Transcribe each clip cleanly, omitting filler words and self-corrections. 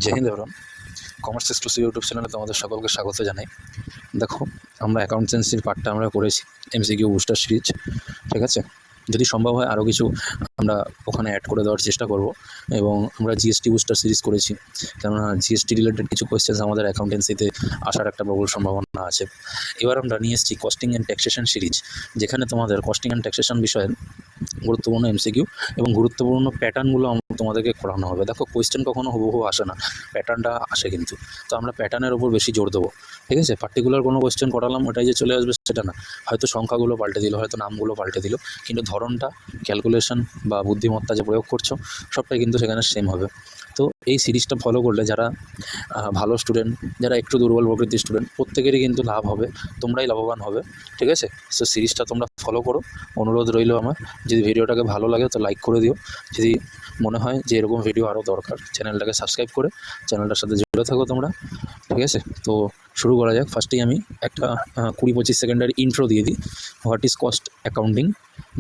জয় Hind everyone. Commerce exclusive YouTube চ্যানেলে তোমাদের সকলকে স্বাগত জানাই। দেখো, আমরা অ্যাকাউন্টেন্সির পার্টটা আমরা করেছি এমসিকিউ বুস্টার সিরিজ, ঠিক আছে। যদি সম্ভব হয় আরও কিছু আমরা ওখানে অ্যাড করে দেওয়ার চেষ্টা করব। এবং আমরা জিএসটি বুস্টার সিরিজ করেছি, কেননা জিএসটি রিলেটেড কিছু কোয়েশ্চেন্স আমাদের অ্যাকাউন্টেন্সিতে আসার একটা প্রবল সম্ভাবনা আছে। এবার আমরা নিয়ে এসেছি কস্টিং অ্যান্ড ট্যাক্সেশন সিরিজ, যেখানে তোমাদের কস্টিং অ্যান্ড ট্যাক্সেশন বিষয়ের গুরুত্বপূর্ণ এমসিকিউ এবং গুরুত্বপূর্ণ প্যাটার্নগুলো তোমাদেরকে করানো হবে। দেখো, কোয়েশ্চেন কখনো হুবহু আসে না, প্যাটার্নটা আসে কিন্তু। তো আমরা প্যাটার্নের ওপর বেশি জোর দেবো, ঠিক আছে। পার্টিকুলার কোনো কোয়েশ্চেন করালাম ওটাই যে চলে আসবে সেটা না, হয়তো সংখ্যাগুলো পাল্টে দিল, হয়তো নামগুলো পাল্টে দিল, কিন্তু ধরনটা, ক্যালকুলেশন বা বুদ্ধিমত্তা যে প্রয়োগ করছো সবটাই কিন্তু সেখানে সেম হবে। তো এই সিরিজটা ফলো করলে যারা ভালো স্টুডেন্ট, যারা একটু দুর্বল প্রকৃতির স্টুডেন্ট, প্রত্যেকেরই কিন্তু লাভ হবে, তোমরাই লাভবান হবে, ঠিক আছে। সো সিরিজটা তোমরা ফলো করো, অনুরোধ রইল আমার। যদি ভিডিওটাকে ভালো লাগে তো লাইক করে দিও, যদি মনে হয় যে এরকম ভিডিও আরও দরকার, চ্যানেলটাকে সাবস্ক্রাইব করে চ্যানেলটার সাথে জুড়ে থাকো তোমরা, ঠিক আছে। তো শুরু করা যাক। ফার্স্টেই আমি একটা 20-25 সেকেন্ডের ইন্ট্রো দিয়ে দিই। What is cost accounting.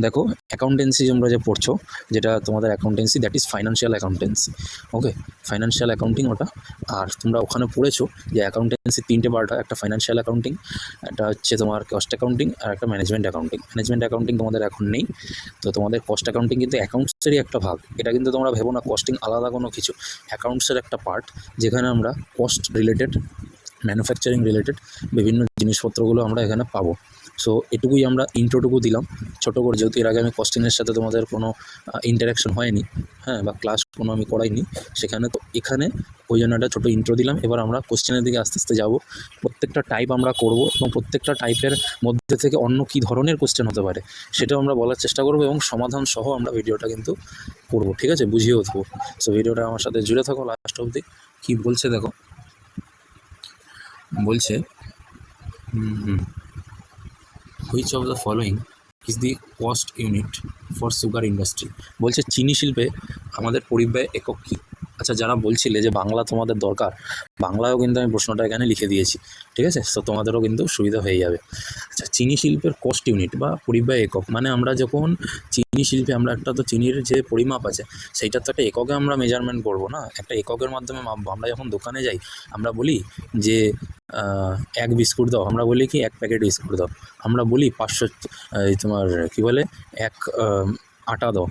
দেখো, অ্যাকাউন্টেন্সি তোমরা যে পড়ছো, যেটা তোমাদের accountancy, that is financial accountancy, okay. Financial accounting ওটা। আর তোমরা ওখানে পড়েছো যে অ্যাকাউন্টেন্সি 3টে পার্ট হয়, একটা ফাইন্যান্সিয়াল অ্যাকাউন্টিং, একটা হচ্ছে তোমার কস্ট অ্যাকাউন্টিং, আর একটা ম্যানেজমেন্ট অ্যাকাউন্টিং। ম্যানেজমেন্ট অ্যাকাউন্টিং তোমাদের এখন নেই, তো তোমাদের কস্ট অ্যাকাউন্টিং কিন্তু অ্যাকাউন্টসেরই একটা ভাগ। এটা কিন্তু তোমরা ভেবো না কস্টিং আলাদা কোনো কিছু, অ্যাকাউন্টসের একটা পার্ট, যেখানে আমরা কস্ট রিলেটেড, ম্যানুফ্যাকচারিং রিলেটেড বিভিন্ন জিনিসপত্রগুলো আমরা এখানে পাবো। সো এটুকুই আমরা ইন্ট্রোটুকু দিলাম ছোটো করে, যেহেতু এর আগে আমি কস্টিংয়ের সাথে তোমাদের কোনো ইন্টারাকশন হয়নি, হ্যাঁ, বা ক্লাস কোনো আমি করাইনি সেখানে। তো এখানে ওই জন্য একটা ছোটো ইন্ট্রো দিলাম। এবার আমরা কোশ্চেনের দিকে আস্তে আস্তে যাবো। প্রত্যেকটা টাইপ আমরা করব এবং প্রত্যেকটা টাইপের মধ্যে থেকে অন্য কী ধরনের কোশ্চেন হতে পারে সেটাও আমরা বলার চেষ্টা করব, এবং সমাধান সহ আমরা ভিডিওটা কিন্তু করব, ঠিক আছে, বুঝিয়েও দেবো। সো ভিডিওটা আমার সাথে জুড়ে থাকো লাস্ট অবধি। কী বলছে দেখো, বলছে which of the following is the cost unit for sugar industry. বলছে চিনি শিল্পে আমাদের পরিব্যয় একক কী। আচ্ছা, যারা বলছিলে যে বাংলা তোমাদের দরকার, বাংলায়ও কিন্তু আমি প্রশ্নটা এখানে লিখে দিয়েছি, ঠিক আছে। তো তোমাদেরও কিন্তু সুবিধা হয়ে যাবে। আচ্ছা, চিনি শিল্পের কস্ট ইউনিট বা পরিব্যয় একক, মানে আমরা যখন চিনি শিল্পে আমরা একটা তো চিনির যে পরিমাপ আছে সেইটার তো একটা এককে আমরা মেজারমেন্ট করবো না, একটা এককের মাধ্যমে মাপবো। আমরা যখন দোকানে যাই আমরা বলি যে 1 বিস্কুট দাও, আমরা বলি কি 1 প্যাকেট বিস্কুট দাও, আমরা বলি 500 তোমার কী বলে 1 আটা দাও,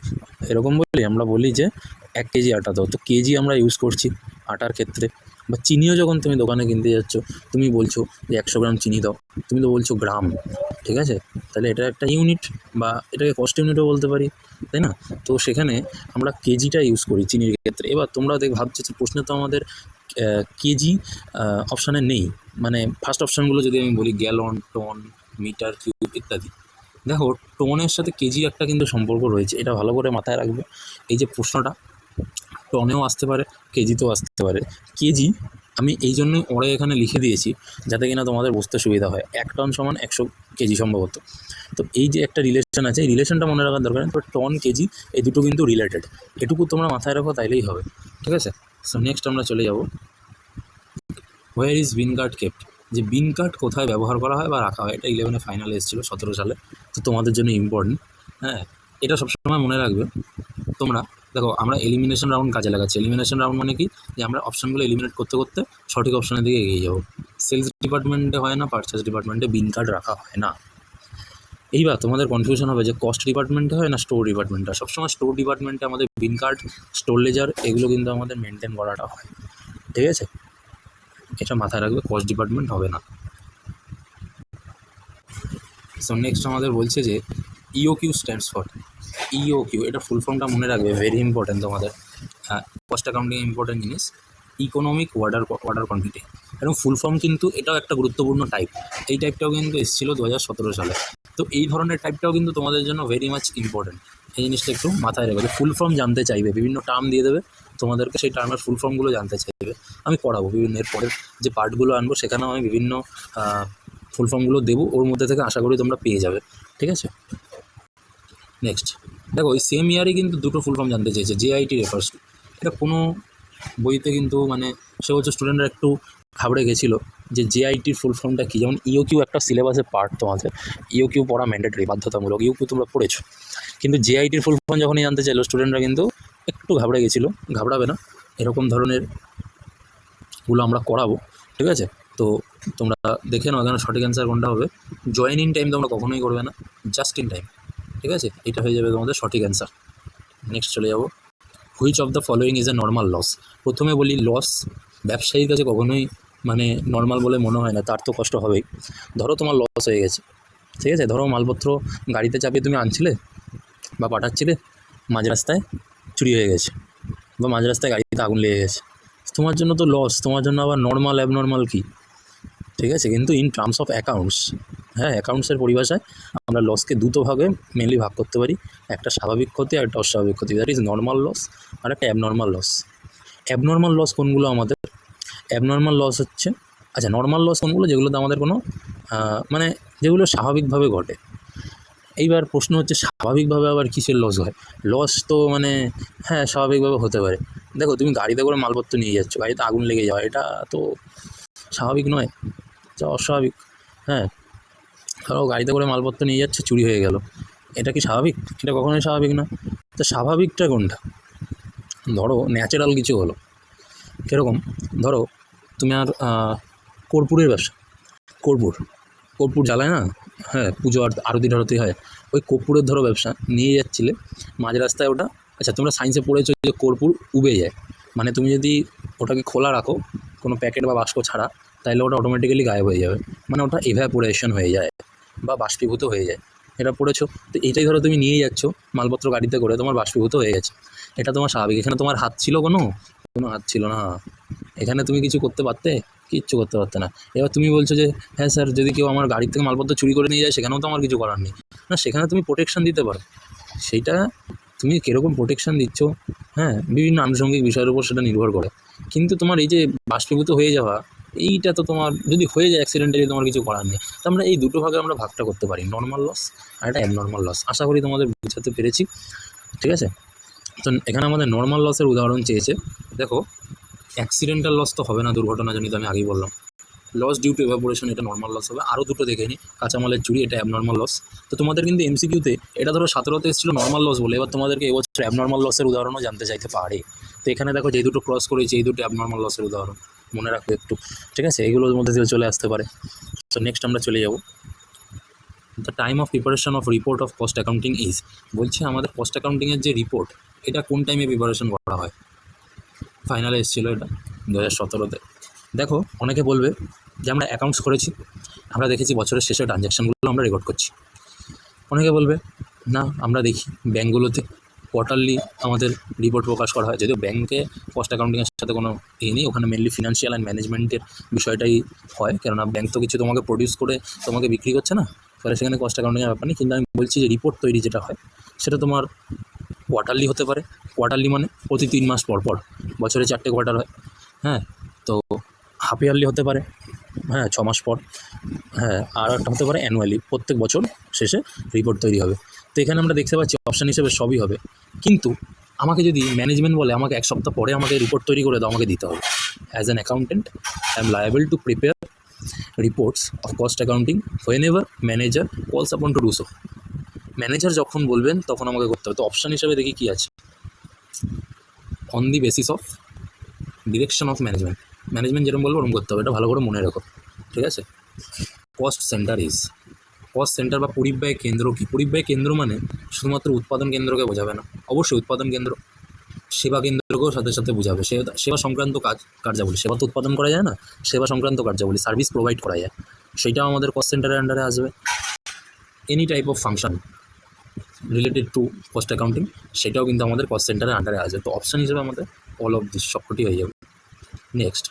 এরকম বলি। আমরা বলি যে 1 কেজি আটা দাও। তো কেজি আমরা ইউজ করছি আটার ক্ষেত্রে। বা চিনিও যখন তুমি দোকানে কিনতে যাচ্ছ, তুমি বলছো যে 100 গ্রাম চিনি দাও, তুমি তো বলছো গ্রাম, ঠিক আছে। তাহলে এটা একটা ইউনিট, বা এটাকে কস্ট ইউনিটও বলতে পারি, তাই না। তো সেখানে আমরা কেজিটা ইউজ করি চিনির ক্ষেত্রে। এবার তোমরা ভাবছো যে প্রশ্নে তো আমাদের কেজি অপশানে নেই, মানে ফার্স্ট অপশানগুলো যদি আমি বলি গ্যালন, টন, মিটার কিউব ইত্যাদি। দেখো, টনের সাথে কেজি একটা কিন্তু সম্পর্ক রয়েছে, এটা ভালো করে মাথায় রাখবে। এই যে প্রশ্নটা টনেও আসতে পারে, কেজিতেও আসতে পারে। কেজি আমি এই জন্যই ওরে এখানে লিখে দিয়েছি যাতে কিনা তোমাদের বুঝতে সুবিধা হয়। 1 টন সমান 100 কেজি সম্ভবত। তো এই যে একটা রিলেশন আছে, এই রিলেশনটা মনে রাখার দরকার। তো টন, কেজি এই দুটো কিন্তু রিলেটেড, এটুকু তোমরা মাথায় রাখো, তাইলেই হবে, ঠিক আছে। সো নেক্সট আমরা চলে যাব, where is bin card kept. যে বিন কার্ড কোথায় ব্যবহার করা হয় বা রাখা হয়, এটা 11-এ ফাইনালে এসেছিলো 17 সালে। তো তোমাদের জন্য ইম্পর্টেন্ট, হ্যাঁ, এটা সবসময় মনে রাখবে তোমরা। দেখো, আমরা এলিমিনেশন রাউন্ড কাজে লাগাচ্ছি। এলিমিনেশন রাউন্ড মানে কি, যে আমরা অপশানগুলো এলিমিনেট করতে করতে সঠিক অপশানের দিকে এগিয়ে যাবো। সেলস ডিপার্টমেন্টে হয় না, পারচেস ডিপার্টমেন্টে বিন কার্ড রাখা হয় না। এইবার তোমাদের কনফিউশন হবে যে কস্ট ডিপার্টমেন্টে হয় না স্টোর ডিপার্টমেন্টে। সবসময় স্টোর ডিপার্টমেন্টে আমাদের বিন কার্ড, স্টোর লেজার এগুলো কিন্তু আমাদের মেনটেন করাটা হয়, ঠিক আছে। এটা মাথায় রাখবে, কস্ট ডিপার্টমেন্ট হবে না। সো নেক্সট আমাদের বলছে যে ইওকিউ স্ট্যান্ডস ফর। ইওকিউ, এটা ফুল ফর্মটা মনে রাখবে, ভেরি ইম্পর্টেন্ট তোমাদের। কস্ট অ্যাকাউন্টিং ইম্পর্টেন্ট জিনিস, ইকোনমিক ওয়াটার কোয়ান্টিটি। এবং ফুল ফর্ম কিন্তু এটাও একটা গুরুত্বপূর্ণ টাইপ। এই টাইপটাও কিন্তু এসেছিলো 2017 সালে। তো এই ধরনের টাইপটাও কিন্তু তোমাদের জন্য ভেরি মাচ ইম্পর্টেন্ট। এই জিনিসটা একটু মাথায় রেখে, ফুল ফর্ম জানতে চাইবে, বিভিন্ন টার্ম দিয়ে দেবে তোমাদেরকে, সেই টার্মের ফুল ফর্মগুলো জানতে চাইবে। আমি পড়াবো বিভিন্ন, এর পরের যে পার্টগুলো আনবো সেখানেও আমি বিভিন্ন ফুল ফর্মগুলো দেবো, ওর মধ্যে থেকে আশা করি তোমরা পেয়ে যাবে, ঠিক আছে। নেক্সট দেখো, ওই সেম ইয়ারই কিন্তু দুটো ফুল ফর্ম জানতে চেয়েছে, জেআইটি রেফার্স টু। এটা কোনো বইতে কিন্তু মানে সে বছর স্টুডেন্টরা একটু ঘাবড়ে গেছিলো যে জেআইটির ফুল ফর্মটা কী। যেমন ইওকিউ একটা সিলেবাসের পার্ট, তোমাদের ইওকিউ পড়া ম্যান্ডেটরি, বাধ্যতামূলক, ইওকিউ তোমরা পড়েছো। কিন্তু জেআইটির ফুল ফর্ম যখনই জানতে চাইলো স্টুডেন্টরা কিন্তু একটু ঘাবড়ে গেছিলো। ঘাবড়াবে না, এরকম ধরনের গুলো আমরা করাবো, ঠিক আছে? তো তোমরা দেখে নাও এখানে সঠিক অ্যান্সার কোনটা হবে। জয়েন ইন টাইম তোমরা কখনোই করবে না, জাস্ট ইন টাইম, ঠিক আছে? এটা হয়ে যাবে তোমাদের সঠিক অ্যান্সার। নেক্সট চলে যাবো, which of the following is a normal loss. প্রথমে বলি লস ব্যবসায়ীর কাছে কখনোই মানে নর্মাল বলে মনে হয় না, তার তো কষ্ট হবেই। ধরো তোমার লস হয়ে গেছে, ঠিক আছে? ধরো মালপত্র গাড়িতে চাপিয়ে তুমি আনছিলে বা পাঠাচ্ছিলে, মাঝ রাস্তায় চুরি হয়ে গেছে বা মাঝ রাস্তায় গাড়িতে আগুন লেগে গেছে, তোমার জন্য তো লস। তোমার জন্য আবার নর্মাল অ্যাবনর্মাল কী, ঠিক আছে? কিন্তু ইন টার্মস অফ অ্যাকাউন্টস, হ্যাঁ, অ্যাকাউন্টসের পরিভাষায় আমরা লসকে দুটো ভাগে মেনলি ভাগ করতে পারি, একটা স্বাভাবিক ক্ষতি আর একটা অস্বাভাবিক ক্ষতি, দ্যাট ইজ নর্মাল লস আর একটা অ্যাবনর্মাল লস। অ্যাবনর্মাল লস কোনগুলো আমাদের? অ্যাবনর্মাল লস হচ্ছে, আচ্ছা, নর্মাল লস কোনগুলো? যেগুলোতে আমাদের কোনো মানে যেগুলো স্বাভাবিকভাবে ঘটে। এইবার প্রশ্ন হচ্ছে স্বাভাবিকভাবে আবার কিসের লস হয়? লস তো মানে হ্যাঁ স্বাভাবিকভাবে হতে পারে। দেখো তুমি গাড়িতে করে মালপত্র নিয়ে যাচ্ছ, গাড়িতে আগুন লেগে যাওয়া, এটা তো স্বাভাবিক নয়, যা অস্বাভাবিক। হ্যাঁ, ধরো গাড়িতে করে মালপত্র নিয়ে যাচ্ছে, চুরি হয়ে গেল, এটা কি স্বাভাবিক? এটা কখনোই স্বাভাবিক না। তো স্বাভাবিকটা কোনটা? ধরো ন্যাচারাল কিছু হলো, কীরকম? ধরো তুমি আর কর্পূরের ব্যবসা, কর্পূর কর্পূর জ্বালায় না, হ্যাঁ, পুজো আরতি টারতি হয়, ওই কর্পূরের ধরো ব্যবসা নিয়ে যাচ্ছিলে, মাঝ রাস্তায় ওটা, আচ্ছা তোমরা সায়েন্সে পড়েছো যে কর্পূর উবে যায়, মানে তুমি যদি ওটাকে খোলা রাখো কোনো প্যাকেট বা বাক্স ছাড়া, তাহলে ওটা অটোমেটিক্যালি গায়েব হয়ে যাবে, মানে ওটা এভ্যাপোরেশন হয়ে যায় বা বাষ্পীভূত হয়ে যায়। এটা পড়েছো তো? এটাই ধরো তুমি নিয়ে যাচ্ছ মালপত্র গাড়িতে করে, তোমার বাষ্পীভূত হয়ে গেছে, এটা তোমার স্বাভাবিক। এখানে তোমার হাত ছিল? কোনো হাত ছিল না, এখানে তুমি কিছু করতে পারতে? কিচ্ছু করতে পারতে না। এবার তুমি বলছো যে হ্যাঁ স্যার, যদি কেউ আমার গাড়ি থেকে মালপত্র চুরি করে নিয়ে যায়, সেখানেও তো আমার কিছু করার নেই। না, সেখানে তুমি প্রোটেকশন দিতে পারো, সেইটা তুমি কীরকম প্রোটেকশন দিচ্ছ, হ্যাঁ, বিভিন্ন আনুষঙ্গিক বিষয়ের উপর সেটা নির্ভর করে। কিন্তু তোমার এই যে বাষ্পীভূত হয়ে যাওয়া, এইটা তো তোমার যদি হয়ে যায় অ্যাক্সিডেন্টালি, তোমার কিছু করার নেই। তো আমরা এই দুটো ভাগে আমরা ভাগটা করতে পারি, নর্মাল লস আর একটা অ্যাবনর্মাল লস। আশা করি তোমাদের বুঝাতে পেরেছি, ঠিক আছে? তো এখানে আমাদের নর্মাল লসের উদাহরণ চেয়েছে। দেখো অ্যাক্সিডেন্টাল লস তো হবে না, দুর্ঘটনাজনিত, আমি আগেই বললাম। লস ডিউ টু এভাপোরেশন, এটা নর্মাল লস হবে। আরও দুটো দেখে নিই, কাঁচামালের চুরি, এটা অ্যাবনর্মাল লস। তো তোমাদের কিন্তু এমসিকিউতে এটা ধরো 17তে এসেছিল নর্মাল লস বলে, এবার তোমাদেরকে এবছর অ্যাবনর্মাল লসের উদাহরণও জানতে চাইতে পারে। তো এখানে দেখো যে দুটো ক্রস করেছি, এই দুটো অ্যাবনর্মাল লসের উদাহরণ, মনে রাখো একটু, ঠিক আছে? এগুলোর মধ্যে দিয়ে চলে আসতে পারে। তো নেক্সট আমরা চলে যাব, the time of preparation of report of cost accounting is. বলছে আমাদের কস্ট অ্যাকাউন্টিংয়ের যে রিপোর্ট, এটা কোন টাইমে প্রিপারেশন করা হয়? ফাইনালে এসেছিলো এটা 2017তে। দেখো অনেকে বলবে যে আমরা অ্যাকাউন্টস করেছি, আমরা দেখেছি বছরের শেষে ট্রানজ্যাকশানগুলো আমরা রেকর্ড করছি। অনেকে বলবে না, আমরা দেখি ব্যাঙ্কগুলোতে কোয়ার্টারলি আমাদের রিপোর্ট প্রকাশ করা হয়, যদিও ব্যাঙ্কে কস্ট অ্যাকাউন্টিংয়ের সাথে কোনো নেই, ওখানে মেনলি ফিনান্সিয়াল অ্যান্ড ম্যানেজমেন্টের বিষয়টাই হয়, কেননা ব্যাঙ্ক তো কিছু তোমাকে প্রডিউস করে তোমাকে বিক্রি করছে না, ফলে সেখানে কস্ট অ্যাকাউন্টিংয়ের ব্যাপার নেই। কিন্তু আমি বলছি যে রিপোর্ট তৈরি যেটা হয়, সেটা তোমার কোয়ার্টারলি হতে পারে। কোয়ার্টারলি মানে প্রতি 3 মাস পর পর, বছরে 4টে কোয়ার্টার হয়, হ্যাঁ। তো হাফ ইয়ারলি হতে পারে, হ্যাঁ, 6 মাস পর, হ্যাঁ। আর একটা হতে পারে অ্যানুয়ালি, প্রত্যেক বছর শেষে রিপোর্ট তৈরি হবে। তো এখানে আমরা দেখতে পাচ্ছি অপশান হিসেবে সবই হবে, কিন্তু আমাকে যদি ম্যানেজমেন্ট বলে আমাকে 1 সপ্তাহ পরে আমাকে রিপোর্ট তৈরি করে দাও, আমাকে দিতে হবে। As an accountant I am liable to prepare reports of cost accounting when ever manager কলস আপন টু ডু সো। ম্যানেজার যখন বলবেন তখন আমাকে করতে হবে। তো অপশান হিসেবে দেখি কী আছে, on the basis of direction of management, management যেরকম বলবো ওরকম করতে হবে, এটা ভালো করে মনে রাখো, ঠিক আছে? Cost centre is, cost centre বা পরিব্যয় কেন্দ্র কি? পরিব্যয় কেন্দ্র মানে শুধুমাত্র উৎপাদন কেন্দ্রকে বোঝাবে না, অবশ্যই উৎপাদন কেন্দ্র, সেবা কেন্দ্রকেও সাথে সাথে বোঝাবে। সেবা সংক্রান্ত কার্যাবলী, সেবা তো উৎপাদন করা যায় না, সেবা সংক্রান্ত কার্যাবলী, সার্ভিস প্রোভাইড করা যায়, সেইটাও আমাদের কস্ট সেন্টারের আন্ডারে আসবে। Any type of function related to cost accounting, সেটাও কিন্তু আমাদের কস্ট সেন্টারের আন্ডারে আসবে। তো অপশান হিসেবে আমাদের অল অফ দিস সবকটি হয়ে যাবে। Next,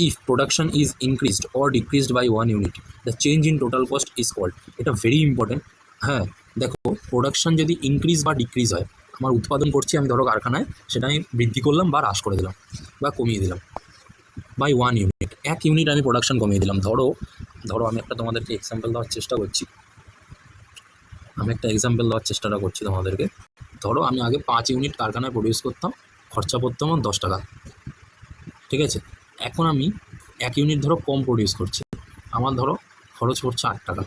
if production is increased or decreased by 1 unit, the change in total cost is called, এটা ভেরি ইম্পর্টেন্ট। হ্যাঁ, দেখো প্রোডাকশান যদি ইনক্রিজ বা ডিক্রিজ হয়, আমার উৎপাদন করছি আমি ধরো কারখানায়, সেটা আমি বৃদ্ধি করলাম বা হ্রাস করে দিলাম বা কমিয়ে দিলাম, বাই 1 ইউনিট, 1 ইউনিট আমি প্রোডাকশান কমিয়ে দিলাম। ধরো আমি একটা তোমাদেরকে এক্সাম্পল দেওয়ার চেষ্টা করছি, তোমাদেরকে। ধরো আমি আগে 5 ইউনিট কারখানায় প্রডিউস করতাম, খরচা পড়তো আমার 10 টাকা, ঠিক আছে? এখন আমি 1 ইউনিট ধরো কম প্রডিউস করছি, আমার ধরো খরচ পড়ছে 8 টাকা।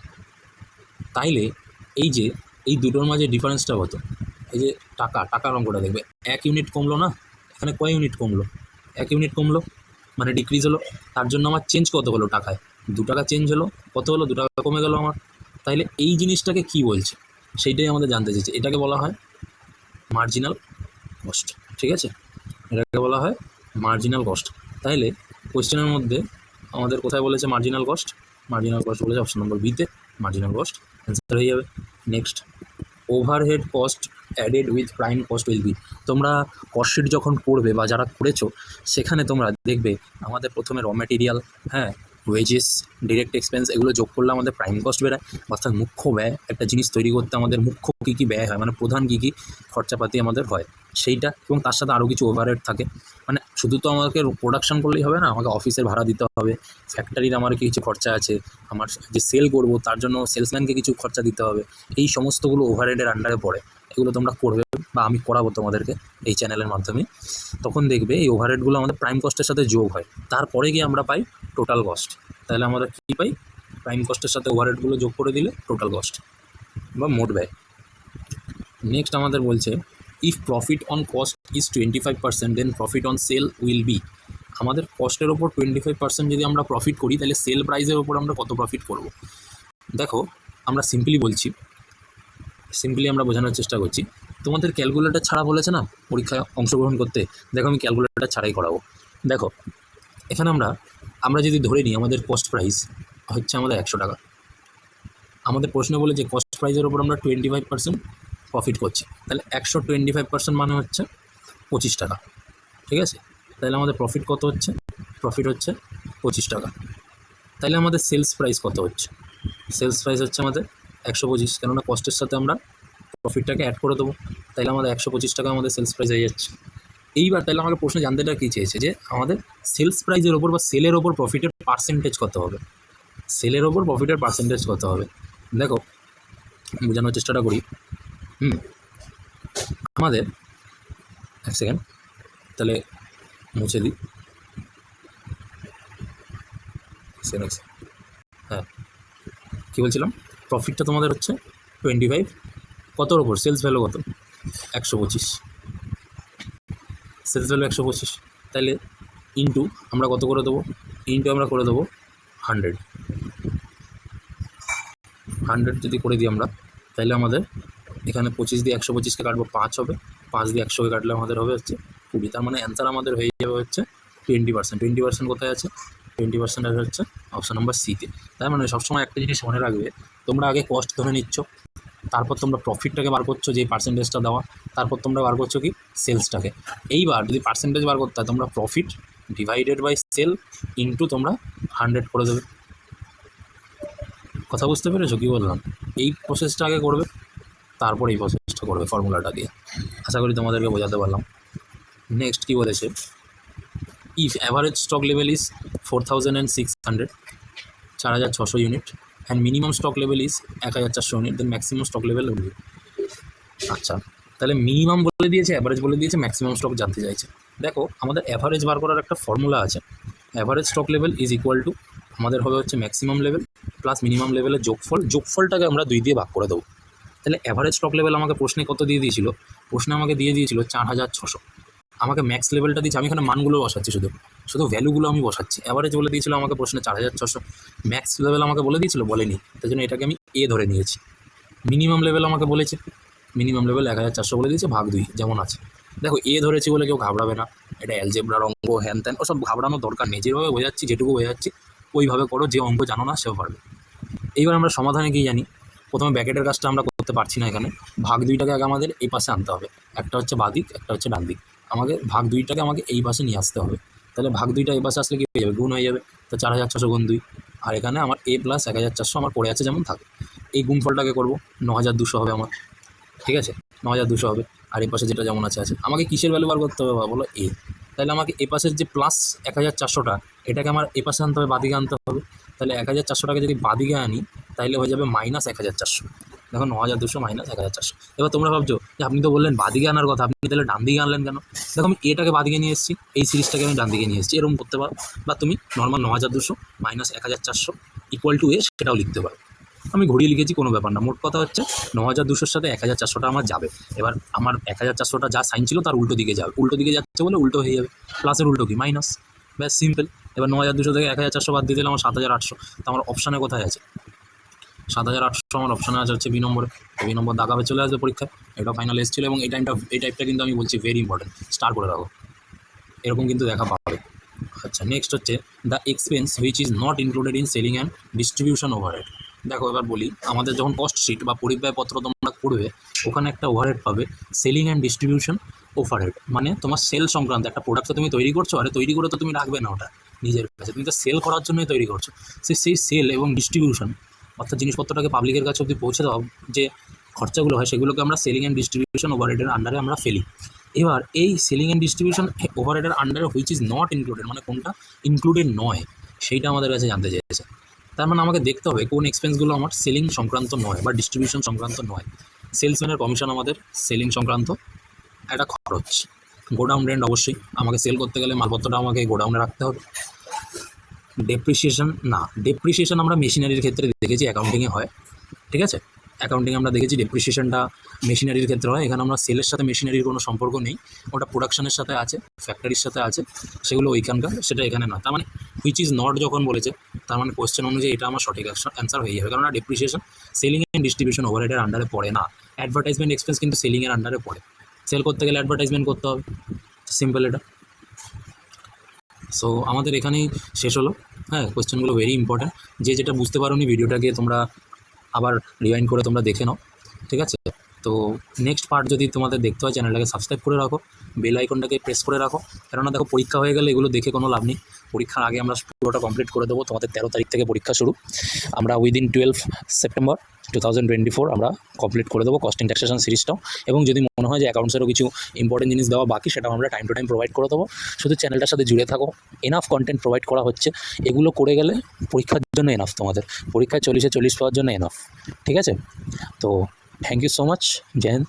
তাইলে এই দুটোর মাঝে ডিফারেন্সটা কত? এই যে টাকার অঙ্কটা দেখবে, 1 ইউনিট কমলো না, এখানে কয় ইউনিট কমলো? 1 ইউনিট কমলো। মানে ডিক্রিজ হলো, তার জন্য আমার চেঞ্জ কত হলো টাকায়, 2 টাকা চেঞ্জ হলো, কত হলো 2 টাকা কমে গেল আমার। তাইলে এই জিনিসটাকে কি বলছে সেইটাই আমাদের জানতে চাইছে। এটাকে বলা হয় মার্জিনাল কস্ট, ঠিক আছে, এটাকে বলা হয় মার্জিনাল কস্ট। তাইলে কোয়েশ্চেনের মধ্যে আমাদের কোথায় বলেছে মার্জিনাল কস্ট, মার্জিনাল কস্ট বলেছে অপশন নম্বর বিতে, মার্জিনাল কস্ট অ্যান্সার হয়ে যাবে। Next, overhead cost added with prime cost will be. তোমরা কস্টশিট যখন পড়বে বা যারা করেছো সেখানে তোমরা দেখবে আমাদের প্রথমে র ম্যাটেরিয়াল, হ্যাঁ, ওয়েজেস, ডিরেক্ট এক্সপেন্স, এগুলো যোগ করলে আমাদের প্রাইম কস্ট বেরোয়, অর্থাৎ মুখ্য ব্যয়। একটা জিনিস তৈরি করতে আমাদের মুখ্য কী কী ব্যয় হয়, মানে প্রধান কী কী খরচাপাতি আমাদের হয় সেইটা, এবং তার সাথে আরও কিছু ওভারহেড থাকে। মানে শুধু তো আমাকে প্রোডাকশন করলেই হবে না, আমাকে অফিসের ভাড়া দিতে হবে, ফ্যাক্টরির আমার কিছু খরচা আছে, আমার যে সেল করবো তার জন্য সেলসম্যানকে কিছু খরচা দিতে হবে। এই সমস্তগুলো ওভারহেডের আন্ডারে পড়ে। এগুলো তোমরা করবে বা আমি করাবো তোমাদেরকে এই চ্যানেলের মাধ্যমে। তখন দেখবে এই ওভারহেডগুলো আমাদের প্রাইম কস্টের সাথে যোগ হয়, তারপরে গিয়ে আমরা পাই টোটাল কস্ট। তাহলে আমরা কী পাই, প্রাইম কস্টের সাথে ওভারহেডগুলো যোগ করে দিলে টোটাল কস্ট বা মোট ব্যয়। নেক্সট আমাদের বলছে if profit on cost is 25% then profit on sale will be. আমাদের কস্টের ওপর 25% যদি আমরা প্রফিট করি তাহলে সেল প্রাইসের ওপর আমরা কত প্রফিট করব। দেখো আমরা সিম্পলি বলছি, সিম্পলি আমরা বোঝানোর চেষ্টা করছি। তোমাদের ক্যালকুলেটর ছাড়া বলেছে না পরীক্ষায় অংশগ্রহণ করতে, দেখো আমি ক্যালকুলেটর ছাড়াই করাবো। দেখো এখানে আমরা যদি ধরে নিই আমাদের কস্ট প্রাইস হচ্ছে আমাদের 100 টাকা, আমাদের প্রশ্ন বলে যে কস্ট প্রাইসের ওপর আমরা 25% প্রফিট করছি, তাহলে 125% মানে হচ্ছে 25 টাকা, ঠিক আছে। তাহলে আমাদের প্রফিট কত হচ্ছে, প্রফিট হচ্ছে 25 টাকা। তাহলে আমাদের সেলস প্রাইস কত হচ্ছে, সেলস প্রাইস হচ্ছে আমাদের 125, কেননা কস্টের সাথে আমরা প্রফিটটাকে অ্যাড করে দেবো। তাহলে আমাদের 125 টাকা আমাদের সেলস প্রাইস হয়ে যাচ্ছে। এইবার তাহলে আমাকে প্রশ্ন জানতেটা কী চেয়েছে যে আমাদের সেলস প্রাইসের ওপর বা সেলের ওপর প্রফিটের পার্সেন্টেজ কত হবে, সেলের ওপর প্রফিটের পার্সেন্টেজ কত হবে। দেখো বোঝানোর চেষ্টাটা করি। আমাদের এক সেকেন্ড, তাহলে মুছে দিই। হ্যাঁ, কী বলছিলাম, প্রফিটটা তোমাদের হচ্ছে 25, কতর ওপর, সেলস ভ্যালু কত 125, সেলস ভ্যালু 125, তাহলে ইন্টু আমরা কত করে দেবো, ইন্টু আমরা করে দেবো 100 যদি করে দিই আমরা, তাহলে আমাদের এখানে 25 দিয়ে 125কে কাটবো 5 হবে, 5 দিয়ে 100কে কাটলে আমাদের হবে হচ্ছে 20। তার মানে অ্যান্সার আমাদের হয়ে যাবে হচ্ছে 20%। 20% কোথায় আছে, 20% হচ্ছে অপশান নাম্বার সিতে। তার মানে সবসময় একটা জিনিস মনে রাখবে, তোমরা আগে কস্ট ধরে নিচ্ছ, তারপর তোমরা প্রফিটটাকে বার করছো যে পার্সেন্টেজটা দেওয়া, তারপর তোমরা বার করছো কি সেলসটাকে। এইবার যদি পার্সেন্টেজ বার করতে হয় তোমরা profit divided by sale into তোমরা 100 করে দেবে। কথা বুঝতে পেরেছো কী বললাম, এই প্রসেসটা আগে করবে, তারপর এই প্রসেসটা করবে ফর্মুলাটা দিয়ে। আশা করি তোমাদেরকে বোঝাতে পারলাম। নেক্সট কী বলেছে, if average stock level is 4600, 4600 unit, and minimum stock level is 1400 unit, then maximum stock level will be. আচ্ছা, তাহলে মিনিমাম বলে দিয়েছে, অ্যাভারেজ বলে দিয়েছে, ম্যাক্সিমাম স্টক জানতে চাইছে। দেখো আমাদের অ্যাভারেজ বার করার একটা ফর্মুলা আছে, average stock level is equal to আমাদের হবে হচ্ছে ম্যাক্সিমাম লেভেল প্লাস মিনিমাম লেভেলের যোগফলটাকে আমরা 2 দিয়ে ভাগ করে দেবো। তাহলে অ্যাভারেজ স্টক লেভেল আমাকে প্রশ্নে কত দিয়ে দিয়েছিল, প্রশ্নে আমাকে দিয়ে দিয়েছিল 4600, আমাকে ম্যাক্স লেভেলটা দিয়েছে, আমি এখানে মানগুলো বসাচ্ছি, শুধু ভ্যালুগুলো আমি বসাচ্ছি। অ্যাভারেজ বলে দিয়েছিল আমাকে প্রশ্নে 4600, ম্যাক্স লেভেল আমাকে বলে দিয়েছিল বলেনি, তাই জন্য এটাকে আমি এ ধরে নিয়েছি। মিনিমাম লেভেল আমাকে বলেছে, মিনিমাম লেভেল 1400 বলে দিয়েছে, ভাগ 2 যেমন আছে। দেখো এ ধরেছি বলে কেউ ঘাবড়াবে না, এটা অ্যালজেব্রার অঙ্ক, হ্যান ত্যান ওসব ঘাবড়ানোর দরকার নেই। যেভাবে বোঝাচ্ছি, যেটুকু বোঝাচ্ছি ওইভাবে করো, যে অঙ্ক জানো না সেও পারবে। এইবার আমরা সমাধানে কি জানি, প্রথমে ব্যাকেটের কাজটা আমরা করতে পারছি না, এখানে ভাগ 2টাকে আগে আমাদের এই পাশে আনতে হবে, একটা হচ্ছে বাদিক একটা হচ্ছে ডান দিক, আমাকে ভাগ 2টাকে আমাকে এই পাশে নিয়ে আসতে হবে। তাহলে ভাগ 2টা এই পাশে আসলে কী হয়ে যাবে, গুণ হয়ে যাবে। তো 4600 গুণ 2, আর এখানে আমার এ প্লাস 1400 আমার পড়ে আছে যেমন থাকে, এই গুণফলটাকে করবো 9200 হবে আমার, ঠিক আছে, 9200 হবে। আর এই পাশে যেটা যেমন আছে আমাকে কিসের ভ্যালু বার করতে হবে বলো, এ। তাহলে আমাকে এ পাশের যে প্লাস 1400টা এটাকে আমার এ পাশে আনতে হবে, বাদিকে আনতে হবে। তাহলে 1400টাকে যদি বাদিকে আনি তাহলে হয়ে যাবে মাইনাস 1400। দেখো 9200 মাইনাস 1400। এবার তোমরা ভাবছো যে আপনি তো বললেন বাদিকে আনার কথা, আপনি তাহলে ডান দিকে আনলেন কেন। দেখো আমি এটাকে বাদিকে নিয়ে এসেছি, এই সিরিজটাকে আমি ডান দিকে নিয়ে এসেছি, এরকম করতে পারো। বা তুমি নর্মাল 9200 মাইনাস 1400 ইকুয়াল টু এ সেটাও লিখতে পারো। আমি ঘুরিয়ে লিখেছি, কোনো ব্যাপার না। মোট কথা হচ্ছে 9200-র সাথে 1400টা আমার যাবে। এবার আমার 1400টা যা সাইন ছিল তার উল্টো দিকে যাবে, উল্টো দিকে যাচ্ছে বলে উল্টো হয়ে যাবে, প্লাসের উল্টো কি মাইনাস। ব্যাস সিম্পল। এবার 9200 থেকে 1400 বাদ দিয়ে দিলে আমার 7800। তো আমার অপশানে কোথায় আছে? 7800 আমার অপশানে আছে হচ্ছে বি নম্বরে। বি নম্বর দাগাবে চলে আসবে পরীক্ষায়। এটা ফাইনাল এসেছিলো এবং এই টাইপটা কিন্তু আমি বলছি ভেরি ইম্পর্টেন্ট, স্টার করে রাখো, এরকম কিন্তু দেখা পাবে। আচ্ছা, নেক্সট হচ্ছে the expense which is not included in selling and distribution overhead. দেখো এবার বলি, আমাদের যখন কস্ট শিট বা পরিব্যয়পত্র তোমরা পড়বে, ওখানে একটা ওভারহেড পাবে সেলিং অ্যান্ড ডিস্ট্রিবিউশন ওভারহেড। মানে তোমার সেল সংক্রান্ত একটা প্রোডাক্ট তো তুমি তৈরি করছো, আরে তৈরি করে তো তুমি রাখবে না ওটা নিজের কাছে, তুমি তো সেল করার জন্যই তৈরি করছো। সেই সেল এবং ডিস্ট্রিবিউশন, অর্থাৎ জিনিসপত্রটাকে পাবলিকের কাছে অবধি পৌঁছে দেওয়া, যে খরচাগুলো হয় সেগুলোকে আমরা সেলিং অ্যান্ড ডিস্ট্রিবিউশন ওভারহেডের আন্ডারে আমরা ফেলি। এবার এই সেলিং অ্যান্ড ডিস্ট্রিবিউশন ওভারহেডের আন্ডারে হুইচ ইজ নট ইনক্লুডেড, মানে কোনটা ইনক্লুডেড নয় সেইটা আমাদের কাছে জানতে চেয়েছে। তার মানে আমাকে দেখতে হবে কোন এক্সপেন্সগুলো আমার সেলিং সংক্রান্ত নয় বা ডিস্ট্রিবিউশন সংক্রান্ত নয়। সেলসম্যানের কমিশন আমাদের সেলিং সংক্রান্ত একটা খরচ। গোডাউন রেন্ট অবশ্যই, আমাকে সেল করতে গেলে মালপত্রটা আমাকে গোডাউনে রাখতে হবে। ডেপ্রিসিয়েশন আমরা মেশিনারির ক্ষেত্রে দেখেছি অ্যাকাউন্টিংয়ে হয়, ঠিক আছে। অ্যাকাউন্টিং আমরা দেখেছি ডেপ্রিসিয়েশনটা মেশিনারির ক্ষেত্রে হয়। এখানে আমরা সেলের সাথে মেশিনারির কোনো সম্পর্ক নেই, ওটা প্রোডাকশনের সাথে আছে, ফ্যাক্টরির সাথে আছে, সেগুলো ওইখানকার, সেটা এখানে নয়। তার মানে হুইচ ইজ নট যখন বলেছে, তার মানে কোয়েশ্চেন অনুযায়ী এটা আমার সঠিক অ্যান্সার হয়ে যাবে, কারণ ডেপ্রিসিয়েশন সেলিং অ্যান্ড ডিস্ট্রিবিউশন ওভারহেডের আন্ডারে পড়ে না। অ্যাডভার্টাইজমেন্ট এক্সপেন্স কিন্তু সেলিংয়ের আন্ডারে পড়ে, সেল করতে গেলে অ্যাডভার্টাইজমেন্ট করতে হবে, সিম্পল এটা। সো আমাদের এখানেই শেষ হলো। হ্যাঁ, কোয়েশ্চেনগুলো ভেরি ইম্পর্ট্যান্ট, যেটা বুঝতে পারোনি ভিডিওটাকে তোমরা আবার রিওয়াইন্ড করে তোমরা দেখে নাও, ঠিক আছে। তো নেক্সট পার্ট যদি তোমাদের দেখতে হয়, চ্যানেলটাকে সাবস্ক্রাইব করে রাখো, বেল আইকনটাকে প্রেস করে রাখো, কেননা দেখো পরীক্ষা হয়ে গেলে এগুলো দেখে কোনো লাভ নেই। পরীক্ষার আগে আমরা পুরোটা কমপ্লিট করে দেবো। তোমাদের 13 তারিখ থেকে পরীক্ষা শুরু, আমরা উইদিন 12 সেপ্টেম্বর 2024 আমরা কমপ্লিট করে দেবো কস্টিং ট্যাক্সেশন সিরিজটাও। এবং যদি মনে হয় যে অ্যাকাউন্টসেরও কিছু ইম্পর্টেন্ট জিনিস দেওয়া বাকি, সেটাও আমরা টাইম টু টাইম প্রোভাইড করে দেবো। শুধু চ্যানেলটার সাথে জুড়ে থাকো, এনাফ কন্টেন্ট প্রোভাইড করা হচ্ছে, এগুলো করে গেলে পরীক্ষার জন্য এনাফ, তোমাদের পরীক্ষায় 40-এ 40 পাওয়ার জন্য এনাফ, ঠিক আছে। তো থ্যাংক ইউ সো মাচ, জয় হিন্দ।